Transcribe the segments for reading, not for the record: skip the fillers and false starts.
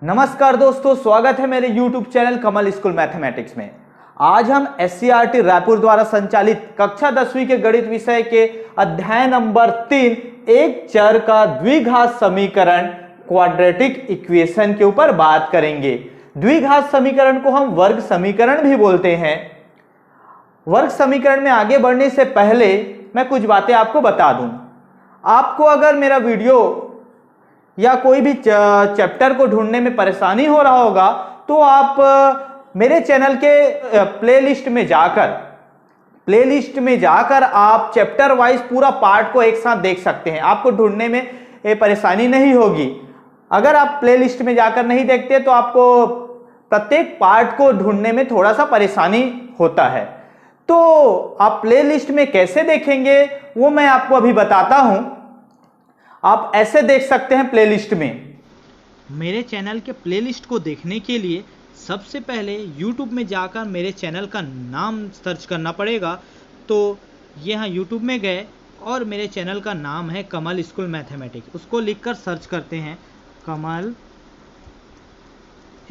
नमस्कार दोस्तों, स्वागत है मेरे YouTube चैनल कमल स्कूल मैथमेटिक्स में। आज हम SCERT रायपुर द्वारा संचालित कक्षा 10वीं के गणित विषय के अध्याय नंबर 3 एक चर का द्विघात समीकरण क्वाड्रेटिक इक्वेशन के ऊपर बात करेंगे। द्विघात समीकरण को हम वर्ग समीकरण भी बोलते हैं। वर्ग समीकरण में आगे बढ़ने से पहले मैं कुछ बातें आपको बता दूं। आपको अगर मेरा वीडियो या कोई भी चैप्टर को ढूंढने में परेशानी हो रहा होगा तो आप मेरे चैनल के प्लेलिस्ट में जाकर आप चैप्टर वाइज पूरा पार्ट को एक साथ देख सकते हैं। आपको ढूंढने में परेशानी नहीं होगी। अगर आप प्लेलिस्ट में जाकर नहीं देखते तो आपको प्रत्येक पार्ट को ढूंढने में थोड़ा सा परेशानी होता है। तो आप प्लेलिस्ट में कैसे देखेंगे वो मैं आपको अभी बताता हूं। आप ऐसे देख सकते हैं प्लेलिस्ट में। मेरे चैनल के प्लेलिस्ट को देखने के लिए सबसे पहले YouTube में जाकर मेरे चैनल का नाम सर्च करना पड़ेगा। तो ये यहाँ YouTube में गए और मेरे चैनल का नाम है कमल स्कूल मैथमेटिक्स। उसको लिखकर सर्च करते हैं कमल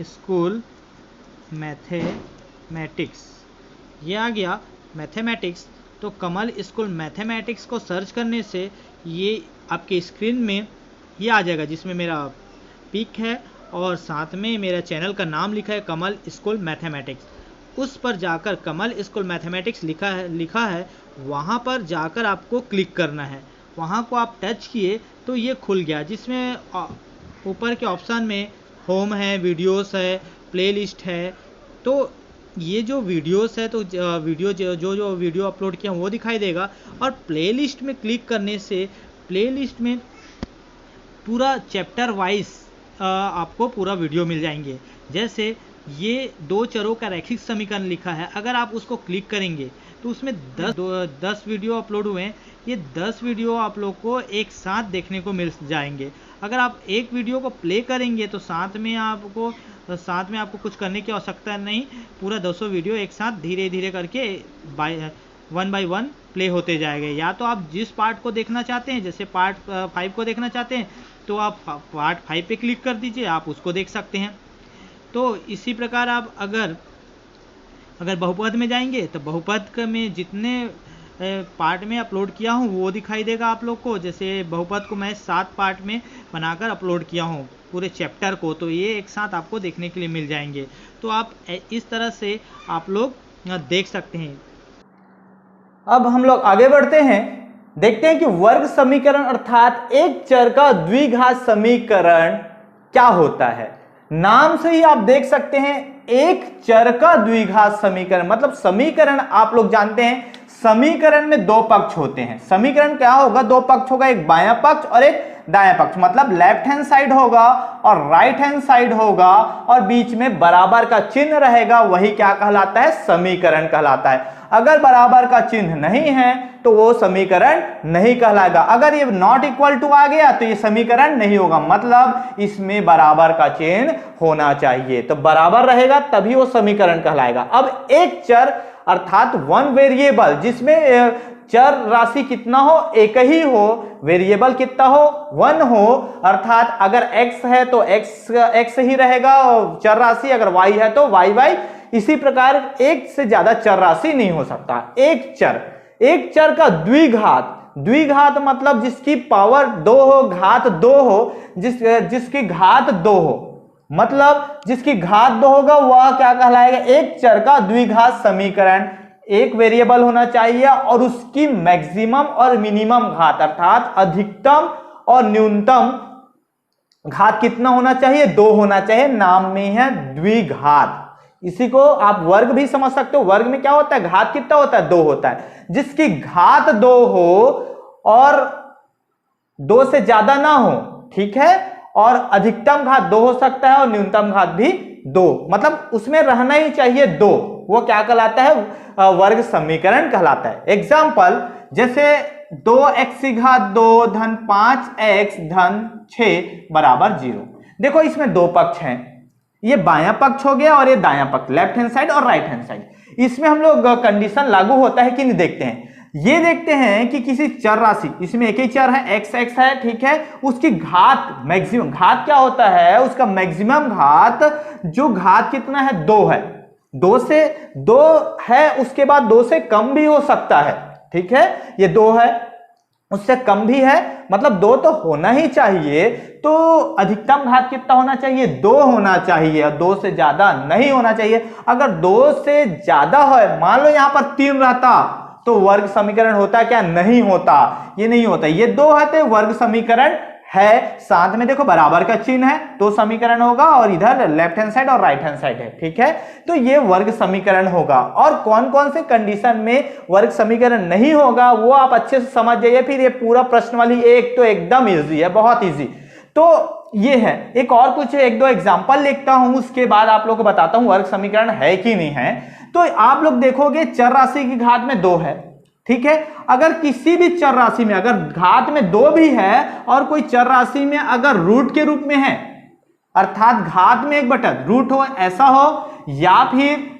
स्कूल मैथमेटिक्स। ये आ गया मैथमेटिक्स। तो कमल स्कूल मैथमेटिक्स को सर्च करने से ये आपके स्क्रीन में ये आ जाएगा जिसमें मेरा पिक है और साथ में मेरा चैनल का नाम लिखा है कमल स्कूल मैथमेटिक्स। उस पर जाकर कमल स्कूल मैथमेटिक्स लिखा है वहाँ पर जाकर आपको क्लिक करना है। वहाँ को आप टच किए तो ये खुल गया जिसमें ऊपर के ऑप्शन में होम है, वीडियोस है, प्लेलिस्ट है। तो ये जो वीडियोस है तो वीडियो जो वीडियो अपलोड किया वो दिखाई देगा। और प्लेलिस्ट में क्लिक करने से प्लेलिस्ट में पूरा चैप्टर वाइज आपको पूरा वीडियो मिल जाएंगे। जैसे ये दो चरों का रैखिक समीकरण लिखा है, अगर आप उसको क्लिक करेंगे तो उसमें 10 वीडियो अपलोड हुए हैं। ये 10 वीडियो आप लोग को एक साथ देखने को मिल जाएंगे। अगर आप एक वीडियो को प्ले करेंगे तो साथ में आपको कुछ करने की आवश्यकता नहीं। पूरा 200 वीडियो एक साथ धीरे धीरे करके वन बाय वन प्ले होते जाएंगे। या तो आप जिस पार्ट को देखना चाहते हैं, जैसे पार्ट 5 को देखना चाहते हैं तो आप पार्ट 5 पे क्लिक कर दीजिए, आप उसको देख सकते हैं। तो इसी प्रकार आप अगर बहुपद में जाएंगे तो बहुपद में जितने पार्ट में अपलोड किया हूँ वो दिखाई देगा आप लोग को। जैसे बहुपद को मैं 7 पार्ट में बनाकर अपलोड किया हूँ पूरे चैप्टर को, तो ये एक साथ आपको देखने के लिए मिल जाएंगे। तो आप इस तरह से आप लोग देख सकते हैं। अब हम लोग आगे बढ़ते हैं, देखते हैं कि वर्ग समीकरण अर्थात एक चर का द्विघात समीकरण क्या होता है। नाम से ही आप देख सकते हैं एक चर का द्विघात समीकरण मतलब समीकरण। आप लोग जानते हैं समीकरण में दो पक्ष होते हैं। समीकरण क्या होगा? दो पक्ष होगा, एक बायां पक्ष और एक दायां पक्ष। मतलब लेफ्ट हैंड साइड होगा और राइट हैंड साइड होगा और बीच में बराबर का चिन्ह रहेगा, वही क्या कहलाता है? समीकरण कहलाता है। अगर बराबर का चिन्ह नहीं है तो वो समीकरण नहीं कहलाएगा। अगर ये नॉट इक्वल टू आ गया तो ये समीकरण नहीं होगा, मतलब इसमें बराबर का चिन्ह होना चाहिए। तो बराबर रहेगा तभी वो समीकरण कहलाएगा। अब एक चर अर्थात वन वेरिएबल जिसमें चर राशि कितना हो? एक ही हो। वेरिएबल कितना हो? 1 हो। अर्थात अगर x है तो x ही रहेगा चर राशि, अगर y है तो y। इसी प्रकार एक से ज्यादा चर राशि नहीं हो सकता। एक चर का द्विघात मतलब जिसकी पावर 2 हो, घात 2 हो, जिसकी घात 2 हो, मतलब जिसकी घात 2 होगा वह क्या कहलाएगा? एक चर का द्विघात समीकरण। एक वेरिएबल होना चाहिए और उसकी मैक्सिमम और मिनिमम घात अर्थात अधिकतम और न्यूनतम घात कितना होना चाहिए? 2 होना चाहिए। नाम में है द्विघात। इसी को आप वर्ग भी समझ सकते हो। वर्ग में क्या होता है? घात कितना होता है? 2 होता है। जिसकी घात 2 हो और 2 से ज्यादा ना हो, ठीक है, और अधिकतम घात 2 हो सकता है और न्यूनतम घात भी 2, मतलब उसमें रहना ही चाहिए 2। वो क्या कहलाता है? वर्ग समीकरण कहलाता है। एग्जाम्पल जैसे 2x की घात 2 धन 5x धन 6 बराबर 0। देखो इसमें दो पक्ष हैं, ये बायां पक्ष हो गया और ये दायां पक्ष, लेफ्ट हैंड साइड और राइट हैंड साइड। इसमें हम लोग कंडीशन लागू होता है कि नहीं देखते हैं। ये देखते हैं कि किसी चर राशि, इसमें एक ही चर है एक्स एक्स है, ठीक है, उसकी घात मैक्सिमम, घात क्या होता है, उसका मैक्सिमम घात, जो घात कितना है 2 है, 2 है, उसके बाद 2 से कम भी हो सकता है, ठीक है, ये 2 है, उससे कम भी है, मतलब 2 तो होना ही चाहिए, तो अधिकतम घात कितना होना चाहिए, 2 होना चाहिए, और 2 से ज्यादा नहीं होना चाहिए। अगर 2 से ज्यादा है, मान लो यहां पर 3 रहता तो वर्ग समीकरण होता क्या, नहीं होता, ये नहीं होता, ये 2 है तो वर्ग समीकरण है, साथ में देखो बराबर का चिन्ह है, तो समीकरण होगा, और इधर लेफ्ट हैंड साइड और राइट हैंड साइड है, ठीक है, तो ये वर्ग समीकरण होगा। और कौन कौन से कंडीशन में वर्ग समीकरण नहीं होगा वो आप अच्छे से समझ जाइए, फिर ये पूरा प्रश्न वाली एक तो एकदम इजी है, बहुत इजी। तो ये है, एक और कुछ 1-2 एग्जाम्पल लिखता हूं, उसके बाद आप लोग को बताता हूं वर्ग समीकरण है कि नहीं है। तो आप लोग देखोगे चर राशि की घात में 2 है, ठीक है, अगर किसी भी चर राशि में अगर घात में 2 भी है और कोई चर राशि में अगर रूट के रूप में है, अर्थात घात में 1/, रूट हो, ऐसा हो, या फिर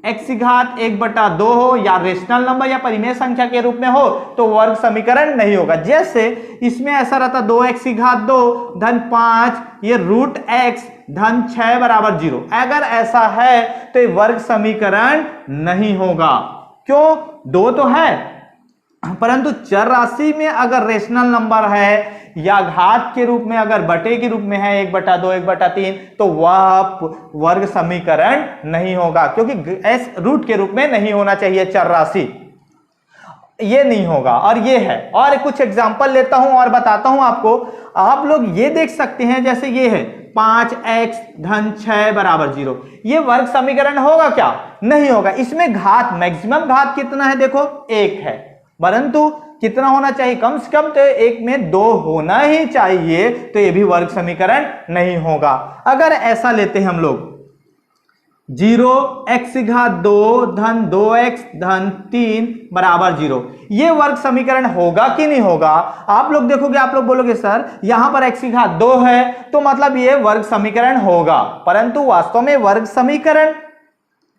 x की घात 1/2 हो, या रेशनल नंबर या परिमेय संख्या के रूप में हो, तो वर्ग समीकरण नहीं होगा। जैसे इसमें ऐसा रहता 2x की घात 2 धन 5, ये रूट x धन 6 बराबर 0, अगर ऐसा है तो ये वर्ग समीकरण नहीं होगा। क्यों, 2 तो है, परंतु चर राशि में अगर रेशनल नंबर है या घात के रूप में अगर बटे के रूप में है 1/2 1/3, तो वह वर्ग समीकरण नहीं होगा, क्योंकि एस रूट के रूप में नहीं होना चाहिए चर राशि, ये नहीं होगा। और ये है, और कुछ एग्जांपल लेता हूं और बताता हूं आपको। आप लोग ये देख सकते हैं, जैसे ये है 5x धन 6 बराबर 0, ये वर्ग समीकरण होगा क्या, नहीं होगा। इसमें घात, मैक्सिमम घात कितना है, देखो 1 है, परंतु कितना होना चाहिए, कम से कम तो 1 में 2 होना ही चाहिए, तो ये भी वर्ग समीकरण नहीं होगा। अगर ऐसा लेते हैं हम लोग 0x की घात 2 धन 2x धन 3 बराबर 0, ये वर्ग समीकरण होगा कि नहीं होगा। आप लोग देखोगे, आप लोग बोलोगे सर यहां पर x की घात 2 है तो मतलब ये वर्ग समीकरण होगा, परंतु वास्तव में वर्ग समीकरण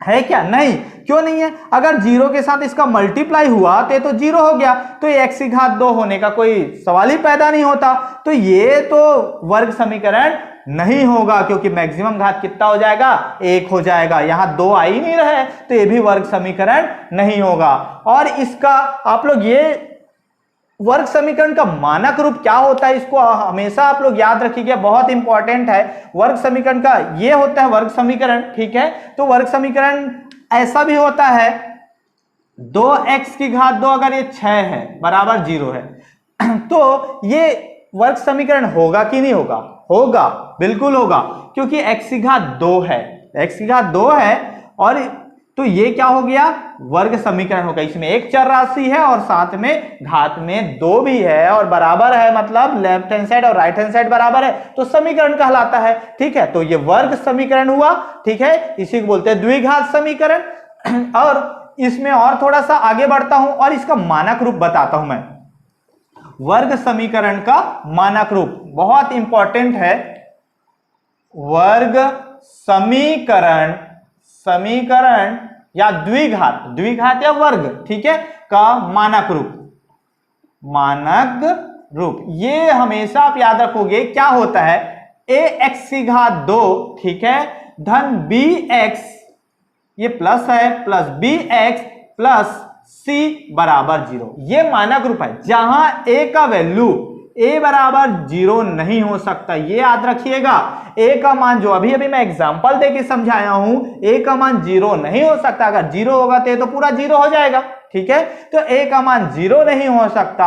है क्या, नहीं। क्यों नहीं है, अगर 0 के साथ इसका मल्टीप्लाई हुआ तो ये तो 0 हो गया, तो ये x की घात 2 होने का कोई सवाल ही पैदा नहीं होता, तो ये तो वर्ग समीकरण नहीं होगा, क्योंकि मैक्सिमम घात कितना हो जाएगा, 1 हो जाएगा, यहां 2 आ ही नहीं रहे, तो ये भी वर्ग समीकरण नहीं होगा। और इसका आप लोग ये वर्ग समीकरण का मानक रूप क्या होता है, इसको हमेशा आप लोग याद रखिएगा, बहुत इंपॉर्टेंट है। वर्ग समीकरण का ये होता है वर्ग समीकरण, ठीक है, तो वर्ग समीकरण ऐसा भी होता है 2x की घात 2 अगर ये 6 है बराबर 0 है, तो ये वर्ग समीकरण होगा कि नहीं होगा, होगा, बिल्कुल होगा, क्योंकि x की घात 2 है, x की घात 2 है, और तो ये क्या हो गया, वर्ग समीकरण होगा। इसमें एक चर राशि है और साथ में घात में 2 भी है, और बराबर है, मतलब लेफ्ट हैंड साइड और राइट हैंड साइड बराबर है, तो समीकरण कहलाता है, ठीक है, तो ये वर्ग समीकरण हुआ, ठीक है, इसी को बोलते हैं द्विघात समीकरण। और इसमें और थोड़ा सा आगे बढ़ता हूं और इसका मानक रूप बताता हूं मैं। वर्ग समीकरण का मानक रूप बहुत इंपॉर्टेंट है। वर्ग समीकरण या द्विघात या वर्ग, ठीक है, का मानक रूप ये हमेशा आप याद रखोगे, क्या होता है, ax की घात 2, ठीक है, धन bx, ये प्लस है, प्लस bx प्लस c बराबर 0, ये मानक रूप है, जहां a का वैल्यू a बराबर 0 नहीं हो सकता, ये याद रखिएगा। a का मान, जो अभी मैं एग्जांपल देके समझाया हूं, a का मान 0 नहीं हो सकता, अगर 0 होगा तो ये तो पूरा 0 हो जाएगा, ठीक है, तो a का मान 0 नहीं हो सकता,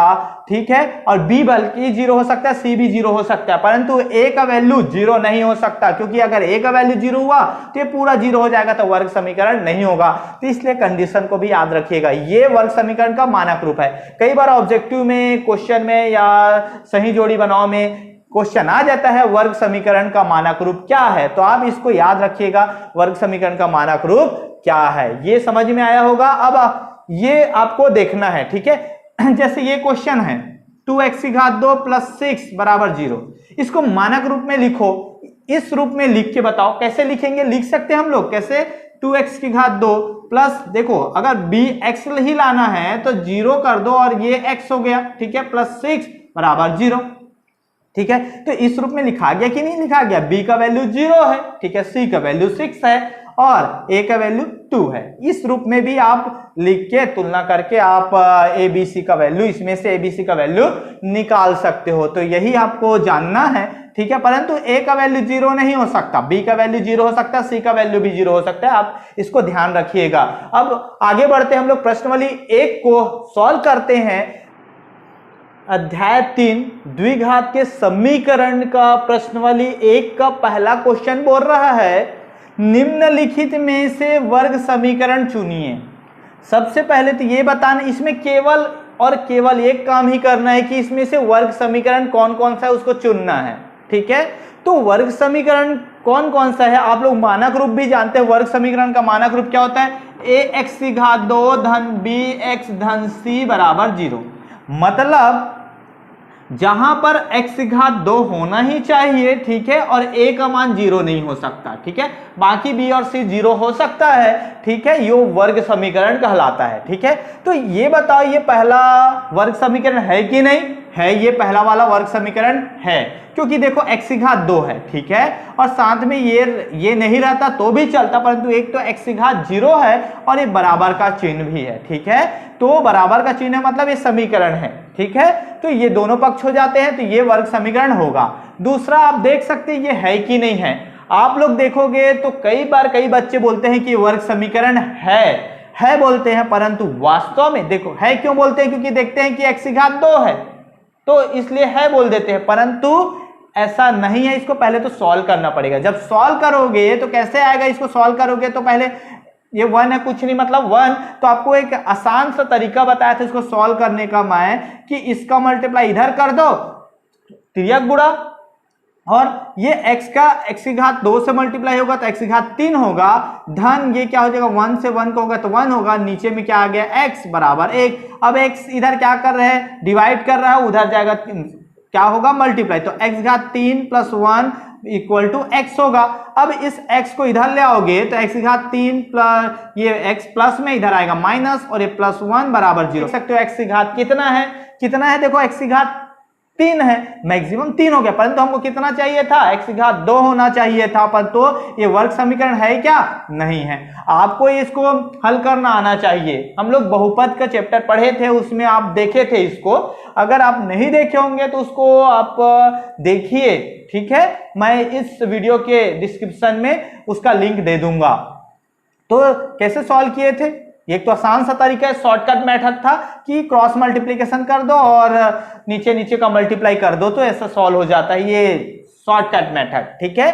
ठीक है, और b बल्कि 0 हो सकता है, c भी 0 हो सकता है, परंतु a का वैल्यू 0 नहीं हो सकता, क्योंकि अगर a का वैल्यू 0 हुआ तो ये पूरा 0 हो जाएगा, तो वर्ग समीकरण नहीं होगा। तो इसलिए कंडीशन को भी याद रखिएगा, ये वर्ग समीकरण का मानक रूप है। कई बार ऑब्जेक्टिव में, क्वेश्चन में या सही जोड़ी बनाओ में क्वेश्चन आ जाता है वर्ग समीकरण का मानक रूप क्या है, तो आप इसको याद रखिएगा, वर्ग समीकरण का मानक रूप क्या है, ये समझ में आया होगा। अब ये आपको देखना है, ठीक है, जैसे ये क्वेश्चन है 2x की घात 2 प्लस 6 बराबर 0, इसको मानक रूप में लिखो, इस रूप में लिख के बताओ, कैसे लिखेंगे, लिख सकते हैं हम लोग कैसे, 2x की घात 2 प्लस, देखो अगर bx ही लाना है तो 0 कर दो और ये x हो गया, ठीक है, प्लस 6 बराबर 0, ठीक है। तो इस रूप में लिखा गया कि नहीं लिखा गया, b का वैल्यू 0 है, ठीक है, c का वैल्यू 6 है और a का वैल्यू 2 है। इस रूप में भी आप लिख के तुलना करके आप a b c का वैल्यू, इसमें से a b c का वैल्यू निकाल सकते हो। तो यही आपको जानना है, ठीक है। परंतु a का वैल्यू 0 नहीं हो सकता, b का वैल्यू 0 हो सकता है, c का वैल्यू भी 0 हो सकता है, आप इसको ध्यान रखिएगा। अब आगे बढ़ते हैं, हम लोग प्रश्नावली 1 को सॉल्व करते हैं। अध्याय 3 द्विघात के समीकरण का प्रश्नावली 1 का पहला क्वेश्चन बोल रहा है, निम्नलिखित में से वर्ग समीकरण चुनिए। सबसे पहले तो ये बताना, इसमें केवल और केवल एक काम ही करना है कि इसमें से वर्ग समीकरण कौन कौन सा है उसको चुनना है, ठीक है। तो वर्ग समीकरण कौन कौन सा है, आप लोग मानक रूप भी जानते हैं। वर्ग समीकरण का मानक रूप क्या होता है, ax की घात 2 धन bx धन c बराबर 0। मतलब जहां पर x की घात 2 होना ही चाहिए, ठीक है, और a का मान 0 नहीं हो सकता, ठीक है, बाकी b और c 0 हो सकता है, ठीक है, ये वर्ग समीकरण कहलाता है, ठीक है। तो ये बताओ, ये पहला वर्ग समीकरण है कि नहीं है, ये पहला वाला वर्ग समीकरण है, क्योंकि देखो x की घात 2 है, ठीक है, और साथ में ये नहीं रहता तो भी चलता, परंतु एक तो x की घात 0 है और ये बराबर का चिन्ह भी है, ठीक है। तो बराबर का चिन्ह है मतलब ये समीकरण है, ठीक है, तो ये दोनों पक्ष हो जाते हैं, तो ये वर्ग समीकरण होगा। दूसरा आप देख सकते हैं ये है कि नहीं है। आप लोग देखोगे तो कई बार कई बच्चे बोलते हैं कि वर्ग समीकरण है बोलते हैं, परंतु वास्तव में देखो है क्यों बोलते हैं, क्योंकि देखते हैं कि x की घात 2 है तो इसलिए है बोल देते हैं, परंतु ऐसा नहीं है। इसको पहले तो सॉल्व करना पड़ेगा। जब सॉल्व करोगे तो कैसे आएगा, इसको सॉल्व करोगे तो पहले ये 1 है, कुछ नहीं मतलब 1, तो आपको एक आसान सा तरीका बताया था इसको सॉल्व करने का मैं, कि इसका मल्टीप्लाई इधर कर दो, तिर्यक गुणा, और ये x की घात 2 से मल्टीप्लाई होगा तो x की घात 3 होगा, धन ये क्या हो जाएगा 1 से 1 का होगा तो 1 होगा, नीचे में क्या आ गया x बराबर 1। अब x इधर क्या कर रहे हैं, डिवाइड कर रहा है, उधर जाएगा क्या होगा मल्टीप्लाई, तो x घात 3 प्लस 1 इक्वल टू x होगा। अब इस x को इधर ले आओगे तो x की घात 3 प्लस ये x प्लस में इधर आएगा माइनस और ये प्लस 1 बराबर 0। देख सकते हो x की घात कितना है, देखो x की घात 3 है, मैक्सिमम 3 हो गया, परंतु हमको कितना चाहिए था, x की घात 2 होना चाहिए था, पर तो ये वर्ग समीकरण है क्या, नहीं है। आपको इसको हल करना आना चाहिए। हम लोग बहुपद का चैप्टर पढ़े थे, उसमें आप देखे थे इसको, अगर आप नहीं देखे होंगे तो उसको आप देखिए, ठीक है, मैं इस वीडियो के डिस्क्रिप्शन में उसका लिंक दे दूंगा। तो कैसे सॉल्व किए थे, एक तो आसान सा तरीका है, शॉर्टकट मेथड था कि क्रॉस मल्टीप्लिकेशन कर दो और नीचे नीचे का मल्टीप्लाई कर दो तो ऐसा सॉल्व हो जाता है, ये शॉर्टकट मेथड, ठीक है।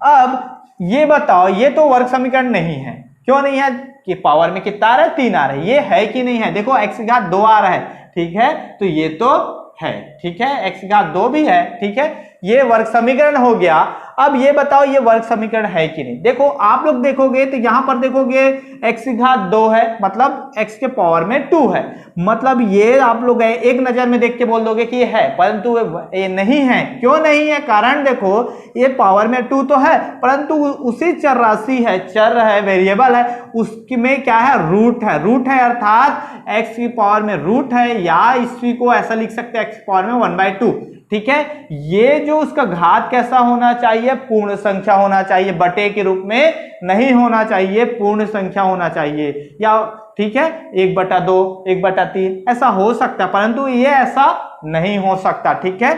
अब ये बताओ, ये तो वर्ग समीकरण नहीं है, क्यों नहीं है, कि पावर में कितना आ रहा है, 3 आ रहा है, ये है कि नहीं है, देखो x की घात 2 आ रहा है, ठीक है, तो ये तो है, ठीक है, x की घात 2 भी है, ठीक है, ये वर्ग समीकरण हो गया। अब ये बताओ ये वर्ग समीकरण है कि नहीं। देखो आप लोग देखोगे तो यहां पर देखोगे x की घात 2 है, मतलब x के पावर में 2 है, मतलब ये आप लोग एक नजर में देख के बोल दोगे कि ये है, परंतु ये नहीं है। क्यों नहीं है, कारण देखो ये पावर में 2 तो है, परंतु उसी चर राशि है, चर है, वेरिएबल है, उसमें क्या है, रूट है, अर्थात x की पावर में रूट है, या इसी को ऐसा लिख सकते हैं x की पावर में 1/2, ठीक है। ये जो उसका घात कैसा होना चाहिए, पूर्ण संख्या होना चाहिए, बटे के रूप में नहीं होना चाहिए, पूर्ण संख्या होना चाहिए, या ठीक है 1/2 1/3 ऐसा हो सकता है, परंतु ये ऐसा नहीं हो सकता, ठीक है,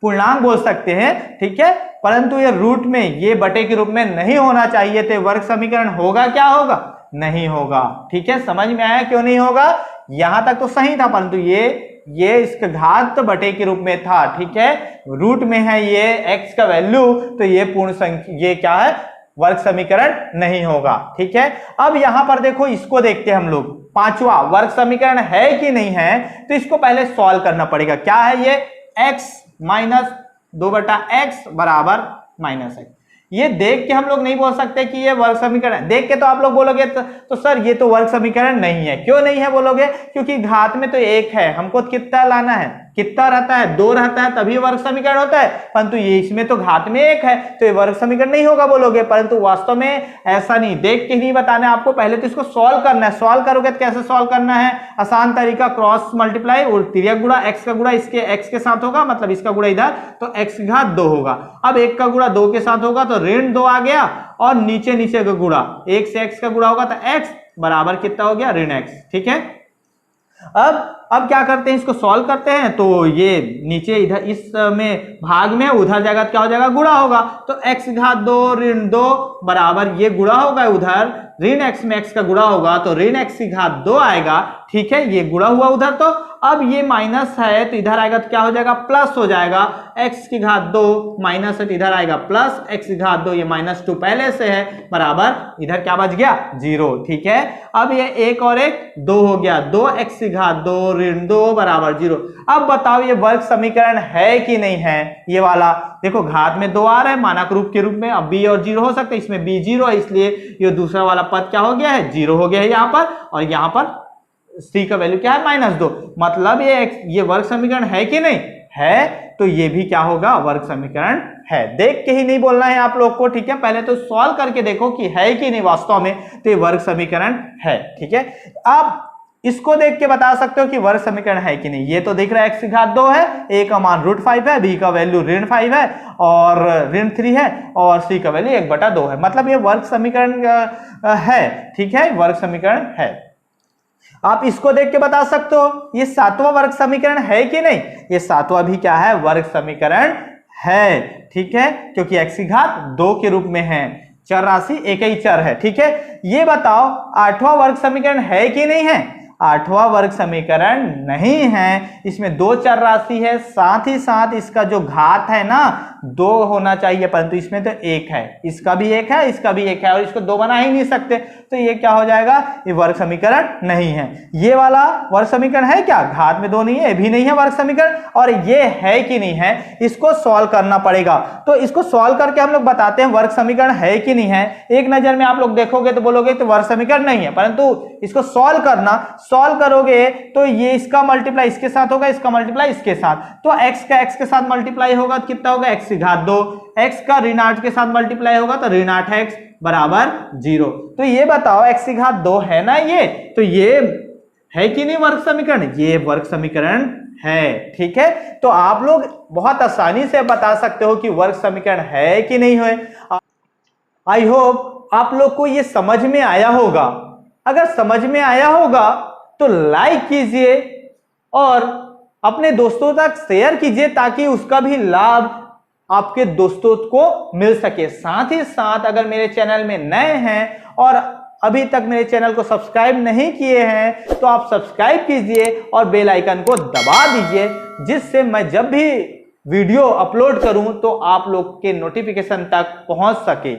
पूर्णांक बोल सकते हैं, ठीक है, परंतु ये रूट में ये बटे के रूप में नहीं होना चाहिए, तो वर्ग समीकरण होगा क्या, होगा नहीं होगा, ठीक है। समझ में आया क्यों नहीं होगा, यहां तक तो सही था, परंतु ये इसका घात तो बटे के रूप में था, ठीक है, रूट में है ये x का वैल्यू, तो ये पूर्ण संख्या, ये क्या है, वर्ग समीकरण नहीं होगा, ठीक है। अब यहां पर देखो, इसको देखते हैं हम लोग, पांचवा वर्ग समीकरण है कि नहीं है, तो इसको पहले सॉल्व करना पड़ेगा। क्या है ये, x माइनस 2/x बराबर -x। ये देख के हम लोग नहीं बोल सकते कि ये वर्ग समीकरण, देख के तो आप लोग बोलोगे तो सर ये तो वर्ग समीकरण नहीं है। क्यों नहीं है बोलोगे, क्योंकि घात में तो 1 है, हमको कितना लाना है, कितना रहता है, 2 रहता है, तभी वर्ग समीकरण होता है। परंतु ये इसमें तो घात में 1 है, तो ये वर्ग समीकरण नहीं होगा बोलोगे, परंतु वास्तव में ऐसा नहीं, देख के नहीं बताना है आपको, पहले तो इसको सॉल्व करना है। सॉल्व करोगे तो कैसे सॉल्व करना है, आसान तरीका, क्रॉस मल्टीप्लाई और तिर्यक गुणा, x का गुणा इसके x के साथ होगा, मतलब इसका गुणा इधर, तो x की घात 2 होगा। अब 1 का गुणा 2 के साथ होगा तो ऋण 2 आ गया, और नीचे नीचे का गुणा 1 से x का गुणा होगा तो x बराबर कितना हो गया, ऋण x। ठीक है, अब क्या करते हैं, इसको सॉल्व करते हैं। तो ये नीचे इधर इस में भाग में उधर जाएगा तो क्या हो जाएगा, गुणा होगा, तो x घात 2 ऋण 2 बराबर ये गुणा होगा, उधर ऋण x में x का गुणा होगा तो ऋण x की घात 2 आएगा। ठीक है, ये गुणा हुआ उधर, तो अब ये माइनस है तो इधर आएगा तो क्या हो जाएगा, प्लस हो जाएगा, x की घात 2 माइनस है तो इधर आएगा प्लस, x की घात 2 ये -2 पहले से है, बराबर इधर क्या बच गया, 0। ठीक है, अब ये 1 और 1 2 हो गया, 2x की घात 2 ऋण 2 बराबर 0। अब बताओ ये वर्ग समीकरण है कि नहीं है, ये वाला देखो घात में 2 आ रहा है मानक रूप के रूप में, अब b और 0 हो सकता है, इसमें b 0 है, इसलिए ये दूसरा वाला पद क्या हो गया है, 0 हो गया है यहाँ पर, और यहाँ पर c का वैल्यू क्या है, -2। मतलब ये वर्ग समीकरण है कि नहीं है, तो ये भी क्या होगा, वर्ग समीकरण है। देख के ही नहीं बोलना है आप लोग को, ठीक है, पहले तो सॉल्व करके देखो कि है कि नहीं वास्तव में, तो ये वर्ग समीकरण है। ठीक है, आप इसको देख के बता सकते हो कि वर्ग समीकरण है कि नहीं। ये तो दिख रहा है x की घात 2 है, a का मान √5 है, b का वैल्यू ऋण 5 है और ऋण 3 है, और c का वैल्यू 1/2 है, मतलब ये वर्ग समीकरण है। ठीक है, वर्ग समीकरण है। आप इसको देख के बता सकते हो ये 7वां वर्ग समीकरण है कि नहीं, ये 7वां भी क्या है, वर्ग समीकरण है। ठीक है, क्योंकि x की घात 2 के रूप में है, चर राशि एक ही चर है। ठीक है, ये बताओ 8वां वर्ग समीकरण है कि नहीं है, 8वां वर्ग समीकरण नहीं है, इसमें 2 चर राशि है, साथ ही साथ इसका जो घात है ना 2 होना चाहिए, परंतु इसमें तो 1 है, इसका भी 1 है, इसका भी 1 है, और इसको 2 बना ही नहीं सकते, तो ये क्या हो जाएगा, ये वर्ग समीकरण नहीं है। ये वाला वर्ग समीकरण है क्या, घात में 2 नहीं है, ये भी नहीं है वर्ग समीकरण, और ये है कि नहीं है, इसको सॉल्व करना पड़ेगा। तो इसको सॉल्व करके हम लोग बताते हैं वर्ग समीकरण है कि नहीं है। एक नजर में आप लोग देखोगे तो बोलोगे तो वर्ग समीकरण नहीं है, परंतु इसको सॉल्व करना, सॉल्व करोगे तो ये इसका मल्टीप्लाई इसके साथ होगा, इसका मल्टीप्लाई इसके साथ, तो x का x के साथ मल्टीप्लाई होगा तो कितना होगा, x की घात 2, x का ऋण 8 के साथ मल्टीप्लाई होगा तो ऋण 8x बराबर 0। तो ये बताओ x की घात 2 है ना, ये तो ये है कि नहीं वर्ग समीकरण, ये वर्ग समीकरण है। ठीक है, तो आप लोग बहुत आसानी से बता सकते हो कि वर्ग समीकरण है कि नहीं है। आई होप आप लोग को ये समझ में आया होगा। अगर समझ में आया होगा तो लाइक कीजिए और अपने दोस्तों तक शेयर कीजिए, ताकि उसका भी लाभ आपके दोस्तों को मिल सके। साथ ही साथ अगर मेरे चैनल में नए हैं और अभी तक मेरे चैनल को सब्सक्राइब नहीं किए हैं तो आप सब्सक्राइब कीजिए और बेल आइकन को दबा दीजिए, जिससे मैं जब भी वीडियो अपलोड करूं तो आप लोग के नोटिफिकेशन तक पहुंच सके।